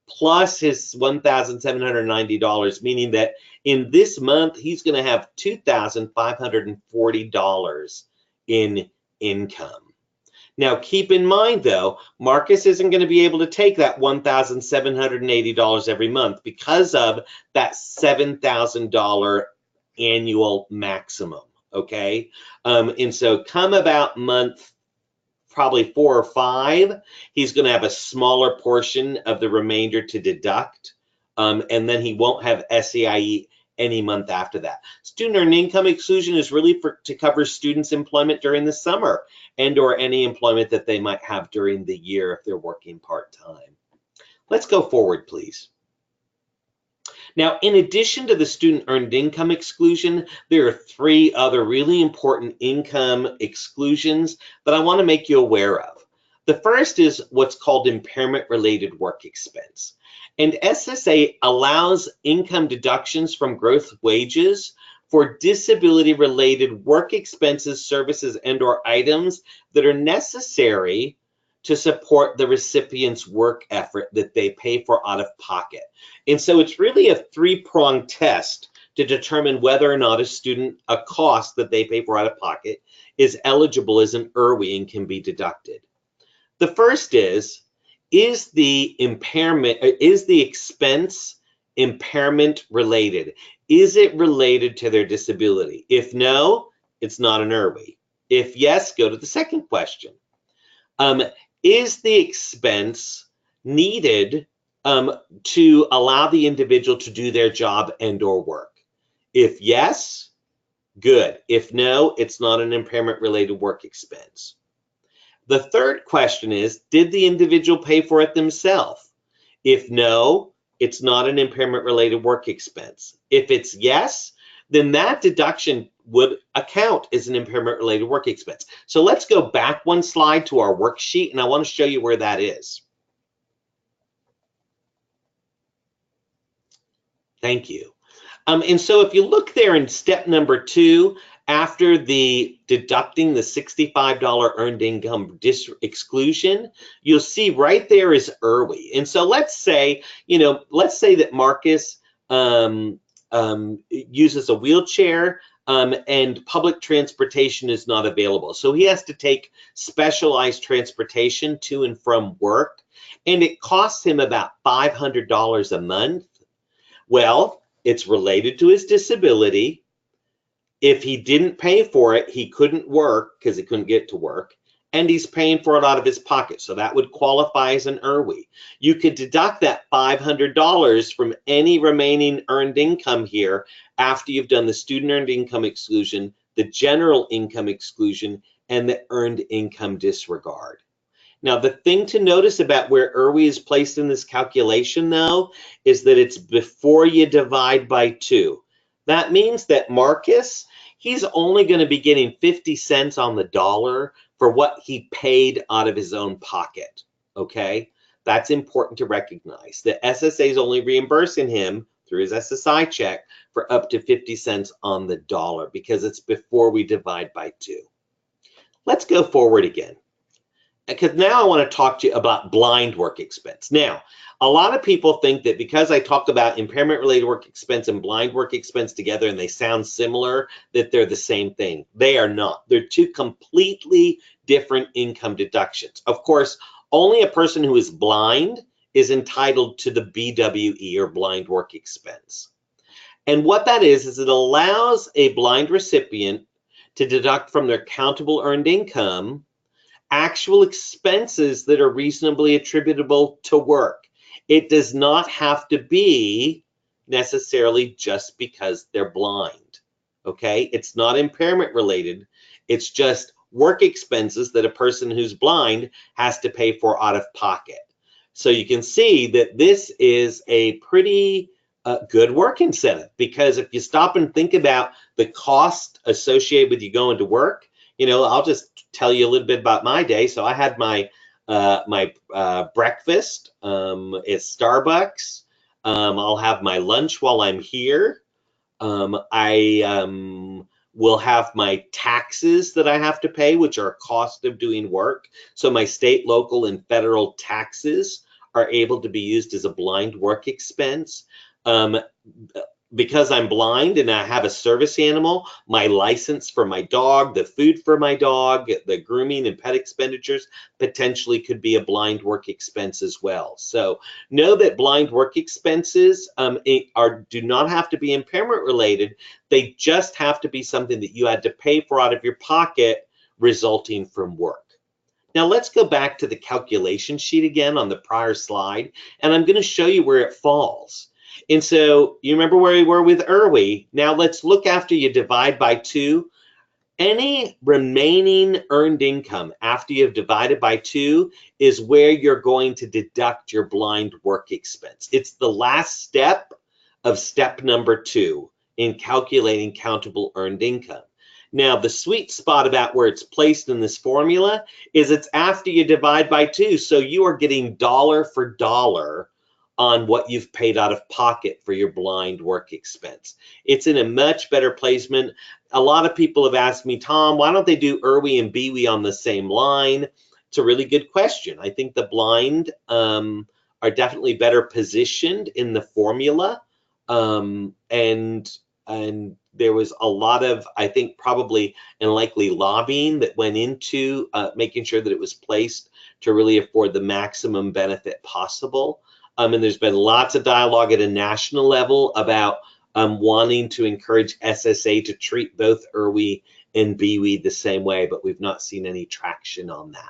plus his $1,790, meaning that in this month, he's going to have $2,540 in income. Now, keep in mind, though, Marcus isn't going to be able to take that $1,780 every month because of that $7,000 annual maximum. Okay, and so come about month probably 4 or 5, he's going to have a smaller portion of the remainder to deduct, and then he won't have SEIE any month after that. Student earned income exclusion is really to cover students' employment during the summer and or any employment that they might have during the year if they're working part-time. Let's go forward, please. Now, in addition to the student earned income exclusion, there are 3 other really important income exclusions that I want to make you aware of. The first is what's called impairment-related work expense. And SSA allows income deductions from gross wages for disability-related work expenses, services, and or items that are necessary to support the recipient's work effort that they pay for out of pocket. And so it's really a 3-pronged test to determine whether or not a cost that they pay for out of pocket is eligible as an IRWI and can be deducted. The first is the expense impairment related? Is it related to their disability? If no, it's not an IRWI. If yes, go to the second question. Is the expense needed to allow the individual to do their job and or work? If yes, good. If no, it's not an impairment-related work expense. The third question is, did the individual pay for it themselves? If no, it's not an impairment-related work expense. If it's yes, then that deduction would account as an impairment-related work expense. So let's go back 1 slide to our worksheet, and I want to show you where that is. Thank you. And so if you look there in step number 2, after the deducting the $65 earned income exclusion, you'll see right there is IRWI. And so let's say that Marcus uses a wheelchair and public transportation is not available. So he has to take specialized transportation to and from work, and it costs him about $500 a month. Well, it's related to his disability. If he didn't pay for it, he couldn't work because he couldn't get to work, and he's paying for it out of his pocket. So that would qualify as an IRWI. You could deduct that $500 from any remaining earned income here after you've done the student earned income exclusion, the general income exclusion, and the earned income disregard. Now, the thing to notice about where IRWI is placed in this calculation, though, is that it's before you divide by 2. That means that Marcus, he's only going to be getting 50 cents on the dollar for what he paid out of his own pocket, okay? That's important to recognize. The SSA is only reimbursing him through his SSI check for up to 50 cents on the dollar because it's before we divide by 2. Let's go forward again. because now I want to talk to you about blind work expense. Now, a lot of people think that because I talk about impairment-related work expense and blind work expense together and they sound similar, that they're the same thing. They are not. They're two completely different income deductions. Of course, only a person who is blind is entitled to the BWE, or blind work expense. And what that is it allows a blind recipient to deduct from their countable earned income actual expenses that are reasonably attributable to work. It does not have to be necessarily just because they're blind, okay? It's not impairment related. It's just work expenses that a person who's blind has to pay for out of pocket. So you can see that this is a pretty good work incentive, because if you stop and think about the cost associated with you going to work, I'll just tell you a little bit about my day. So I had my breakfast at Starbucks. I'll have my lunch while I'm here. I will have my taxes that I have to pay, which are a cost of doing work. So my state, local, and federal taxes are able to be used as a blind work expense. Because I'm blind and I have a service animal, my license for my dog, the food for my dog, the grooming and pet expenditures potentially could be a blind work expense as well. So know that blind work expenses do not have to be impairment related. They just have to be something that you had to pay for out of your pocket resulting from work. Now let's go back to the calculation sheet again on the prior slide, and I'm going to show you where it falls. And so you remember where we were with IRWI. Now let's look after you divide by 2. Any remaining earned income after you've divided by 2 is where you're going to deduct your blind work expense. It's the last step of step number 2 in calculating countable earned income. Now, the sweet spot about where it's placed in this formula is it's after you divide by 2. So you are getting dollar for dollar on what you've paid out of pocket for your blind work expense. It's in a much better placement. A lot of people have asked me, Tom, why don't they do IRWI and BWI on the same line? It's a really good question. I think the blind are definitely better positioned in the formula. And there was a lot of, I think, probably and likely lobbying that went into making sure that it was placed to really afford the maximum benefit possible. And there's been lots of dialogue at a national level about wanting to encourage SSA to treat both IRWI and BWI the same way, but we've not seen any traction on that.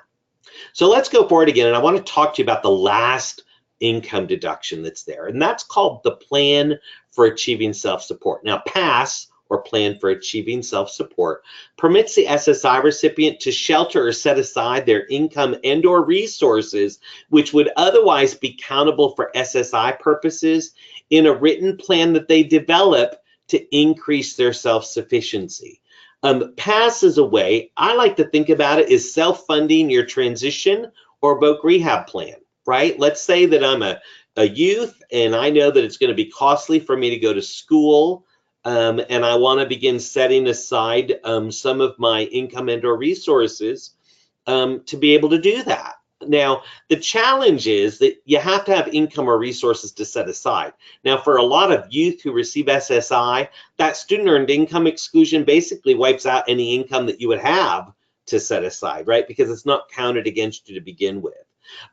So let's go forward again, and I want to talk to you about the last income deduction that's there, and that's called the Plan for Achieving Self-Support. Now, PASS, or Plan for Achieving Self-Support, permits the SSI recipient to shelter or set aside their income and/or resources which would otherwise be countable for SSI purposes in a written plan that they develop to increase their self-sufficiency. PASS is a way, I like to think about it, is self-funding your transition or voc rehab plan, right? Let's say that I'm a youth and I know that it's going to be costly for me to go to school, and I want to begin setting aside some of my income and or resources to be able to do that. Now, the challenge is that you have to have income or resources to set aside. Now, for a lot of youth who receive SSI, that student earned income exclusion basically wipes out any income that you would have to set aside, right? Because it's not counted against you to begin with.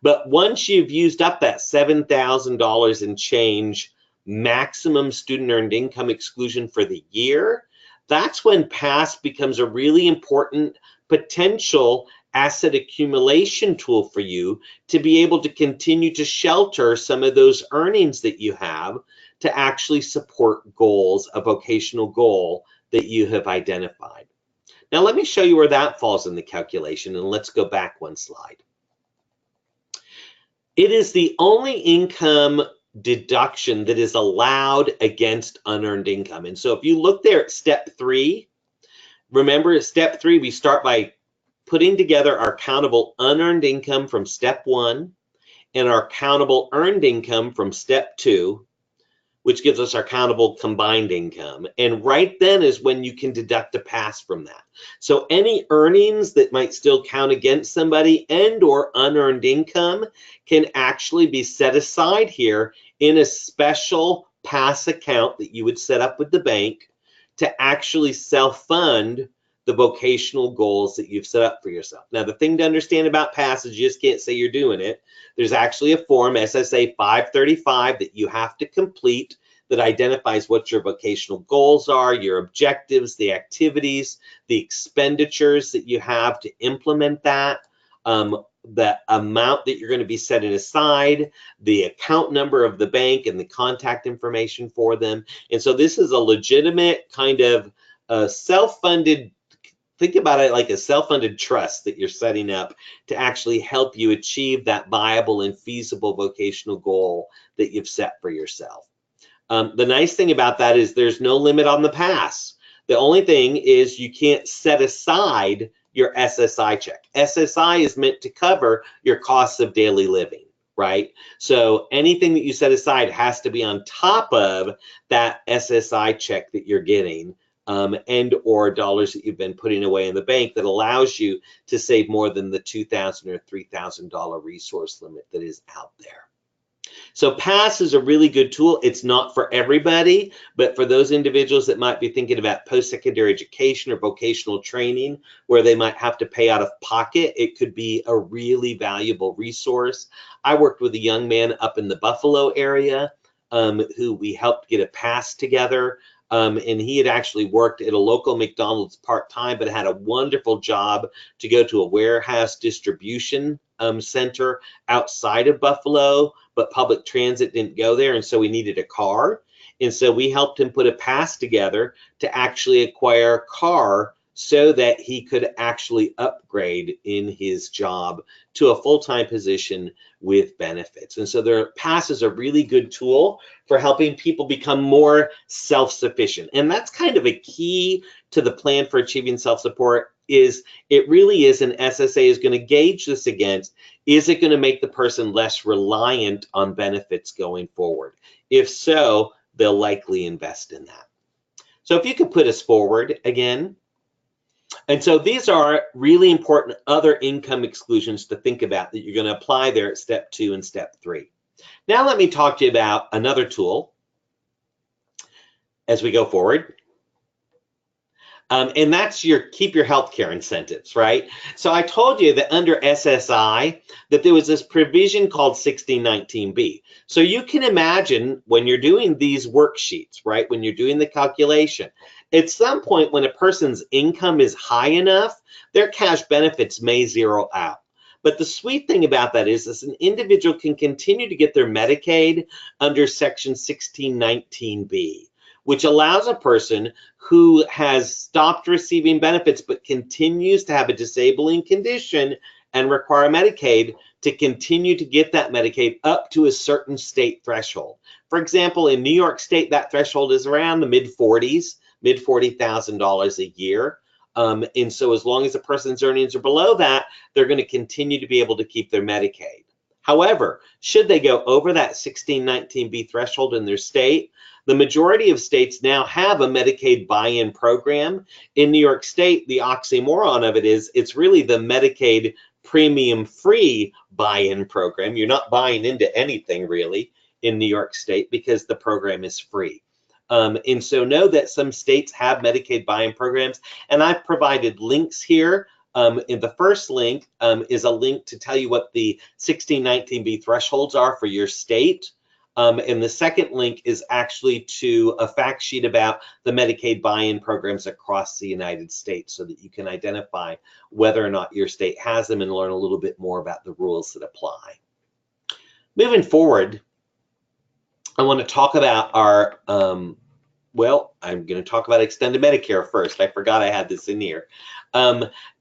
But once you've used up that $7,000 and change maximum student earned income exclusion for the year, that's when PASS becomes a really important potential asset accumulation tool for you to be able to continue to shelter some of those earnings that you have to actually support goals, a vocational goal that you have identified. Now let me show you where that falls in the calculation, and let's go back one slide. It is the only income deduction that is allowed against unearned income. And so if you look there at step 3, remember at step 3, we start by putting together our countable unearned income from step 1 and our countable earned income from step 2. which gives us our countable combined income. And right then is when you can deduct a pass from that. So any earnings that might still count against somebody and or unearned income can actually be set aside here in a special pass account that you would set up with the bank to actually self-fund the vocational goals that you've set up for yourself. Now, the thing to understand about pass is you just can't say you're doing it. There's actually a form, SSA 535, that you have to complete that identifies what your vocational goals are, your objectives, the activities, the expenditures that you have to implement that, the amount that you're going to be setting aside, the account number of the bank and the contact information for them. And so this is a legitimate kind of self-funded, think about it like a self-funded trust that you're setting up to actually help you achieve that viable and feasible vocational goal that you've set for yourself. The nice thing about that is there's no limit on the pass. The only thing is you can't set aside your SSI check. SSI is meant to cover your costs of daily living, right? So anything that you set aside has to be on top of that SSI check that you're getting, and or dollars that you've been putting away in the bank that allows you to save more than the $2,000 or $3,000 resource limit that is out there. So PASS is a really good tool. It's not for everybody, but for those individuals that might be thinking about post-secondary education or vocational training where they might have to pay out of pocket, it could be a really valuable resource. I worked with a young man up in the Buffalo area who we helped get a PASS together. And he had actually worked at a local McDonald's part-time, but had a wonderful job to go to a warehouse distribution center outside of Buffalo, but public transit didn't go there, and so he needed a car. And so we helped him put a PASS together to actually acquire a car so that he could actually upgrade in his job to a full-time position with benefits. And so their PASS is a really good tool for helping people become more self-sufficient. And that's kind of a key to the plan for achieving self-support. Is it really is an SSA is going to gauge this against, is it going to make the person less reliant on benefits going forward? If so, they'll likely invest in that. So if you could put us forward again. And so these are really important other income exclusions to think about that you're going to apply there at step 2 and step 3. Now let me talk to you about another tool as we go forward. And that's your keep your healthcare incentives, right? So I told you that under SSI that there was this provision called 1619B. So you can imagine when you're doing these worksheets, right, when you're doing the calculation, at some point when a person's income is high enough, their cash benefits may zero out. But the sweet thing about that is an individual can continue to get their Medicaid under section 1619B, which allows a person who has stopped receiving benefits but continues to have a disabling condition and require Medicaid to continue to get that Medicaid up to a certain state threshold. For example, in New York State, that threshold is around the mid-40s, mid-$40,000 a year. And so as long as the person's earnings are below that, they're going to continue to be able to keep their Medicaid. However, should they go over that 1619B threshold in their state, the majority of states now have a Medicaid buy-in program. In New York State, the oxymoron of it is it's really the Medicaid premium-free buy-in program. You're not buying into anything really in New York State because the program is free. And so know that some states have Medicaid buy-in programs, and I've provided links here. In the first link is a link to tell you what the 1619B thresholds are for your state. And the second link is actually to a fact sheet about the Medicaid buy-in programs across the United States so that you can identify whether or not your state has them and learn a little bit more about the rules that apply. Moving forward, I want to talk about our, well, I'm going to talk about extended Medicare first. I forgot I had this in here.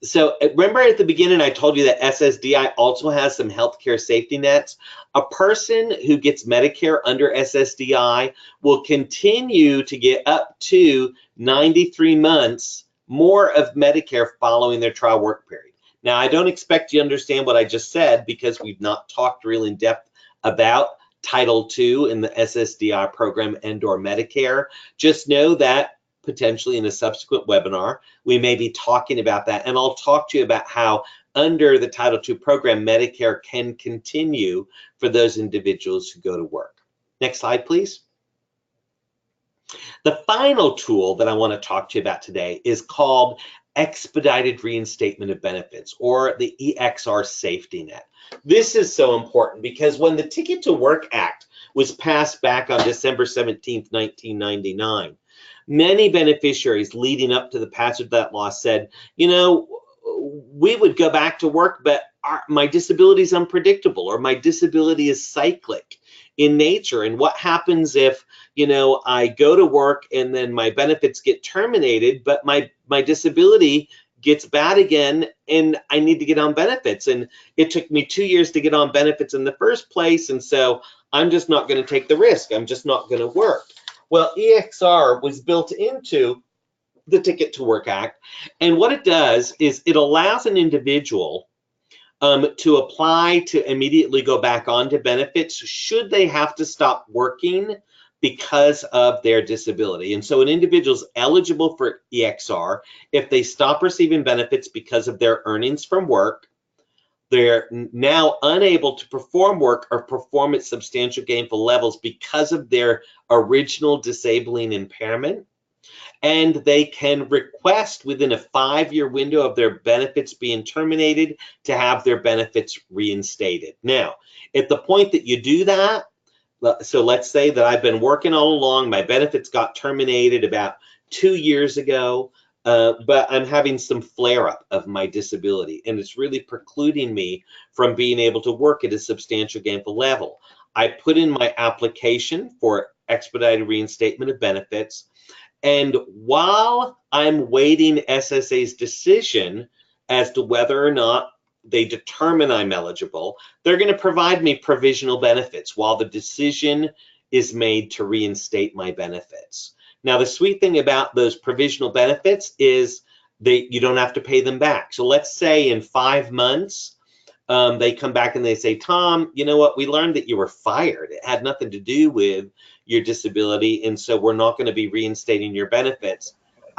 So remember at the beginning, I told you that SSDI also has some healthcare safety nets. A person who gets Medicare under SSDI will continue to get up to 93 months more of Medicare following their trial work period. Now, I don't expect you to understand what I just said because we've not talked real in depth about Title II in the SSDI program and/or Medicare, just know that potentially in a subsequent webinar, we may be talking about that. And I'll talk to you about how under the Title II program, Medicare can continue for those individuals who go to work. Next slide, please. The final tool that I want to talk to you about today is called Expedited Reinstatement of Benefits, or the EXR Safety Net. This is so important because when the Ticket to Work Act was passed back on December 17th, 1999, many beneficiaries leading up to the passage of that law said, you know, we would go back to work, but my disability is unpredictable, or my disability is cyclic in nature. And what happens if, you know, I go to work and then my benefits get terminated, but my disability gets bad again and I need to get on benefits? And it took me 2 years to get on benefits in the first place. And so I'm just not going to take the risk. I'm just not going to work. Well, EXR was built into the Ticket to Work Act. And what it does is it allows an individual to apply to immediately go back onto benefits should they have to stop working because of their disability. And so an individual is eligible for EXR if they stop receiving benefits because of their earnings from work, they're now unable to perform work or perform at substantial gainful levels because of their original disabling impairment, and they can request within a 5-year window of their benefits being terminated to have their benefits reinstated. Now, at the point that you do that, so let's say that I've been working all along, my benefits got terminated about 2 years ago, but I'm having some flare-up of my disability, and it's really precluding me from being able to work at a substantial gainful level. I put in my application for expedited reinstatement of benefits, and while I'm waiting SSA's decision as to whether or not they determine I'm eligible, they're going to provide me provisional benefits while the decision is made to reinstate my benefits. Now, the sweet thing about those provisional benefits is you don't have to pay them back. So let's say in 5 months, they come back and they say, Tom, you know what, we learned that you were fired. It had nothing to do with your disability, and so we're not going to be reinstating your benefits.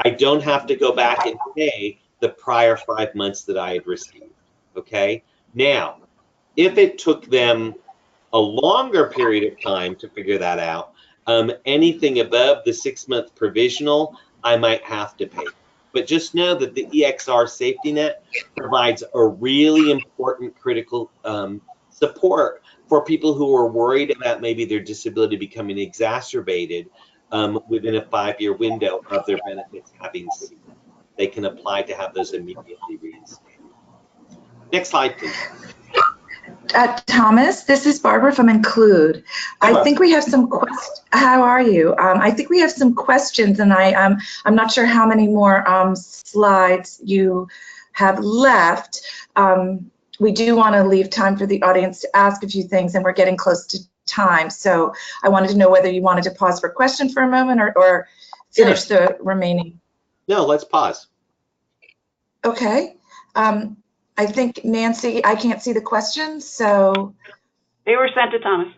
I don't have to go back and pay the prior 5 months that I had received, okay? Now, if it took them a longer period of time to figure that out, anything above the 6-month provisional, I might have to pay. But just know that the EXR Safety Net provides a really important critical support for people who are worried about maybe their disability becoming exacerbated within a 5-year window of their benefits having ceased. They can apply to have those immediately reinstated. Next slide, please. Thomas, this is Barbara from Include. I think we have some questions. How are you? I think we have some questions, and I'm not sure how many more slides you have left. We do want to leave time for the audience to ask a few things, and we're getting close to time. So I wanted to know whether you wanted to pause for questions for a moment or finish the remaining. No, let's pause. Okay. I think, Nancy, I can't see the questions, so. They were sent to Thomas.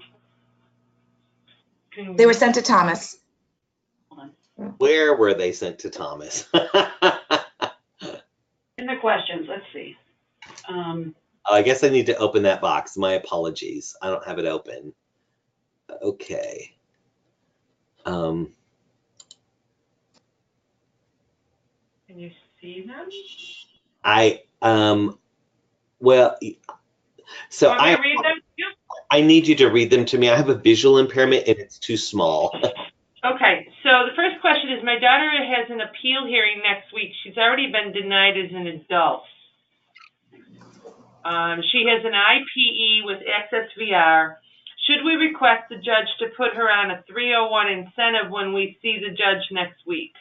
They were sent to Thomas. Hold on. Where were they sent to Thomas? In the questions, let's see. I guess I need to open that box. My apologies. I don't have it open. Okay. Can you see them? Well, so Want me to read them to you? I need you to read them to me. I have a visual impairment and it's too small. Okay, so the first question is, my daughter has an appeal hearing next week. She's already been denied as an adult. She has an IPE with SSVR. Should we request the judge to put her on a 301 incentive when we see the judge next week?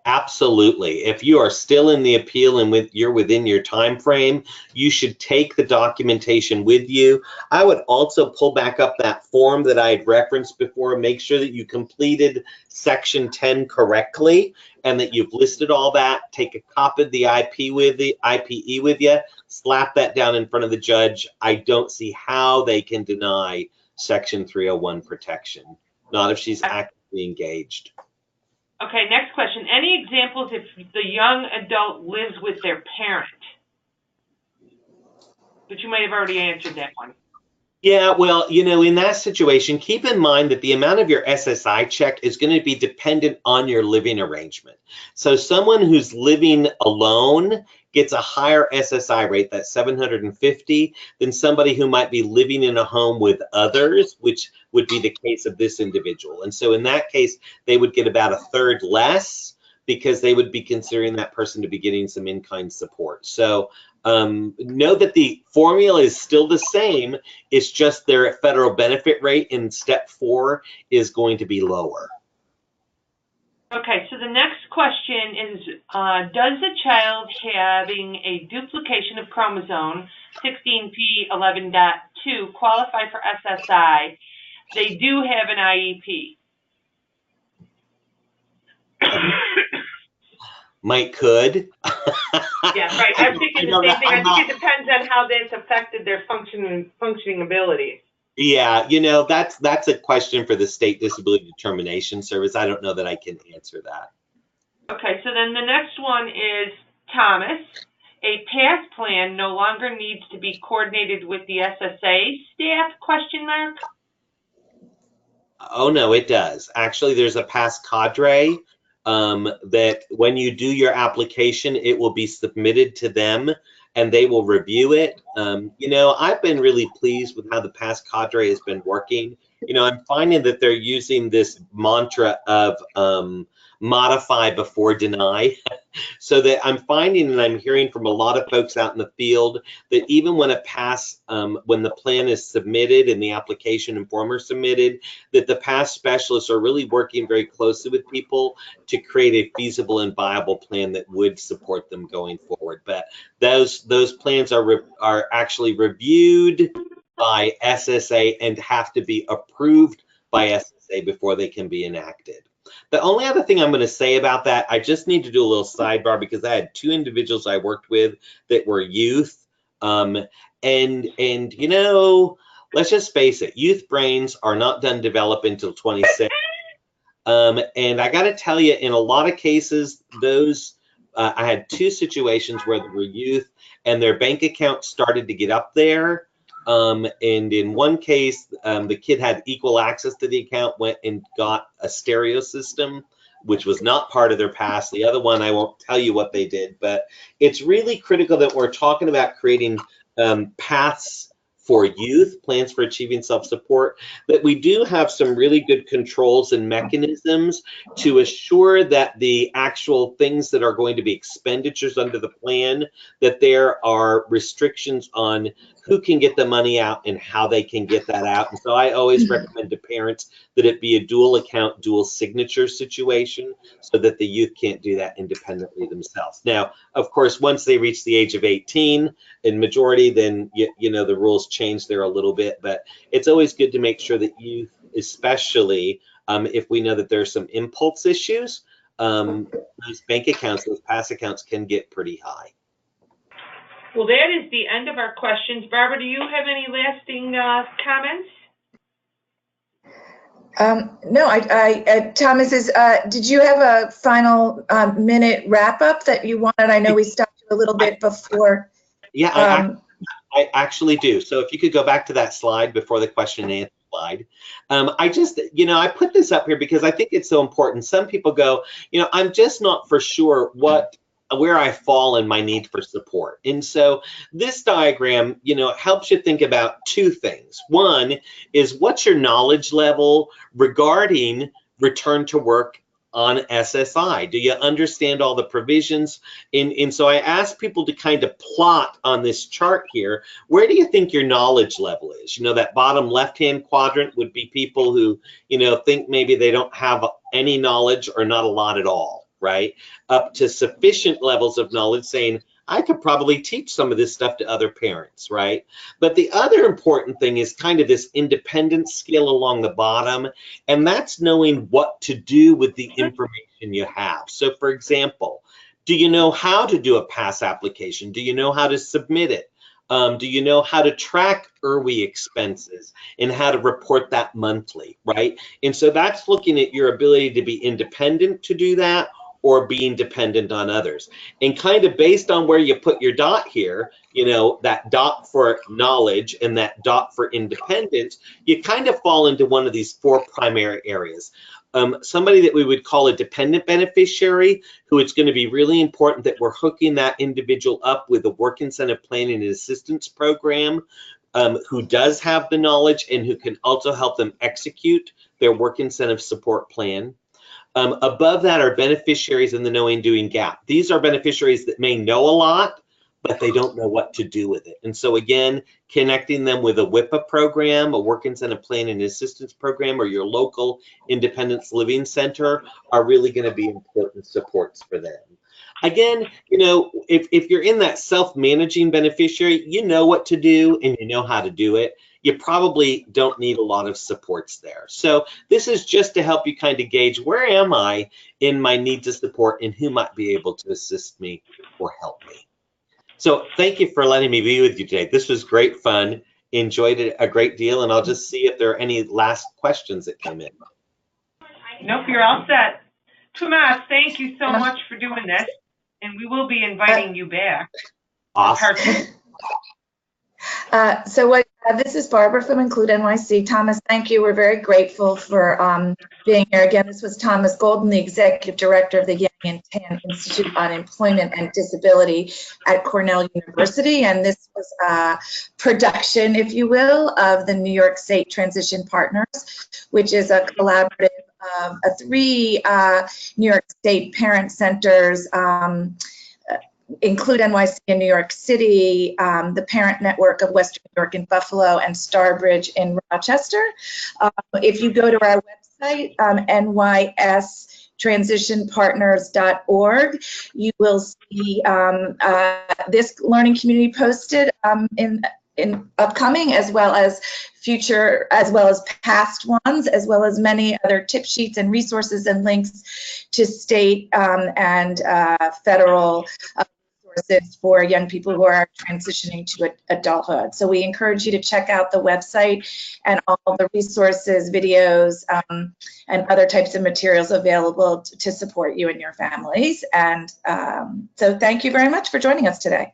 Absolutely. If you are still in the appeal and you're within your time frame, you should take the documentation with you. I would also pull back up that form that I had referenced before. Make sure that you completed section 10 correctly and that you've listed all that. Take a copy of the IPE with you. Slap that down in front of the judge. I don't see how they can deny Section 301 protection, not if she's actively engaged. Okay, next question. Any examples if the young adult lives with their parent? But you might have already answered that one. Yeah, well, in that situation, keep in mind that the amount of your SSI check is going to be dependent on your living arrangement. So someone who's living alone gets a higher SSI rate, that's 750, than somebody who might be living in a home with others, which would be the case of this individual. And so in that case, they would get about a third less because they would be considering that person to be getting some in-kind support. So know that the formula is still the same. It's just their federal benefit rate in step 4 is going to be lower. Okay, so the next question is, does a child having a duplication of chromosome 16p11.2 qualify for SSI? They do have an IEP. Might could. Yeah, right. I'm thinking the same thing. I think it depends on how that's affected their functioning ability. Yeah, that's a question for the State Disability Determination Service. I don't know that I can answer that. Okay, so then the next one is Thomas. A past plan no longer needs to be coordinated with the SSA staff, question mark? Oh, no, it does. Actually, there's a past cadre that when you do your application, it will be submitted to them and they will review it. I've been really pleased with how the past cadre has been working. I'm finding that they're using this mantra of modify before deny. So that I'm finding and I'm hearing from a lot of folks out in the field that even when when the plan is submitted and the application and form are submitted, that the past specialists are really working very closely with people to create a feasible and viable plan that would support them going forward. But those plans are actually reviewed by SSA and have to be approved by SSA before they can be enacted. The only other thing I'm going to say about that, I just need to do a little sidebar because I had 2 individuals I worked with that were youth. And let's just face it, youth brains are not done developing until 26. And I got to tell you, in a lot of cases, I had 2 situations where there were youth and their bank account started to get up there. And in one case, the kid had equal access to the account, went and got a stereo system, which was not part of their past. The other one, I won't tell you what they did, but it's really critical that we're talking about creating paths for youth, plans for achieving self-support, that we do have some really good controls and mechanisms to assure that the actual things that are going to be expenditures under the plan, that there are restrictions on who can get the money out and how they can get that out. And so I always recommend to parents that it be a dual account, dual signature situation so that the youth can't do that independently themselves. Now, of course, once they reach the age of 18, in majority, then the rules change there a little bit, but it's always good to make sure that youth, especially if we know that there's some impulse issues, those bank accounts, those pass accounts can get pretty high. Well, that is the end of our questions. Barbara, do you have any lasting comments? No, Thomas, did you have a final minute wrap up that you wanted? I know we stopped you a little bit before. Yeah, I actually do. So if you could go back to that slide before the question and answer slide. I put this up here because I think it's so important. Some people go, I'm just not for sure where I fall in my need for support. And so this diagram, helps you think about 2 things. One is, what's your knowledge level regarding return to work on SSI? Do you understand all the provisions? And so I ask people to kind of plot on this chart here, where do you think your knowledge level is? That bottom left-hand quadrant would be people who, think maybe they don't have any knowledge or not a lot at all, right? Up to sufficient levels of knowledge saying, I could probably teach some of this stuff to other parents, right? But the other important thing is kind of this independence scale along the bottom, and that's knowing what to do with the information you have. So for example, do you know how to do a pass application? Do you know how to submit it? Do you know how to track IRWI expenses and how to report that monthly, right? And so that's looking at your ability to be independent to do that, or being dependent on others. And kind of based on where you put your dot here, you know, that dot for knowledge and that dot for independence, you kind of fall into one of these 4 primary areas. Somebody that we would call a dependent beneficiary, who it's going to be really important that we're hooking that individual up with a work incentive planning and assistance program, who does have the knowledge and who can also help them execute their work incentive support plan. Above that are beneficiaries in the knowing doing gap. These are beneficiaries that may know a lot, but they don't know what to do with it. And so again, connecting them with a WIPA program, a work incentive plan and assistance program, or your local independence living center are really going to be important supports for them. Again, you know, if you're in that self-managing beneficiary, you know what to do and you know how to do it. You probably don't need a lot of supports there. So this is just to help you kind of gauge, where am I in my need to support and who might be able to assist me or help me. So thank you for letting me be with you today. This was great fun. Enjoyed it a great deal, and I'll just see if there are any last questions that came in. Nope, you're all set. Tomas, thank you so much for doing this, and we will be inviting you back. Awesome. This is Barbara from Include NYC. Thomas, thank you. We're very grateful for being here. Again, this was Thomas Golden, the Executive Director of the Yang and Tan Institute on Employment and Disability at Cornell University. And this was a production, if you will, of the New York State Transition Partners, which is a collaborative of 3 New York State parent centers, Include NYC in New York City, the parent network of Western New York in Buffalo, and Starbridge in Rochester. If you go to our website, nystransitionpartners.org, you will see this learning community posted in upcoming, as well as future, as well as past ones, as well as many other tip sheets and resources and links to state and federal resources for young people who are transitioning to adulthood. So we encourage you to check out the website and all the resources, videos, and other types of materials available to support you and your families. And so thank you very much for joining us today.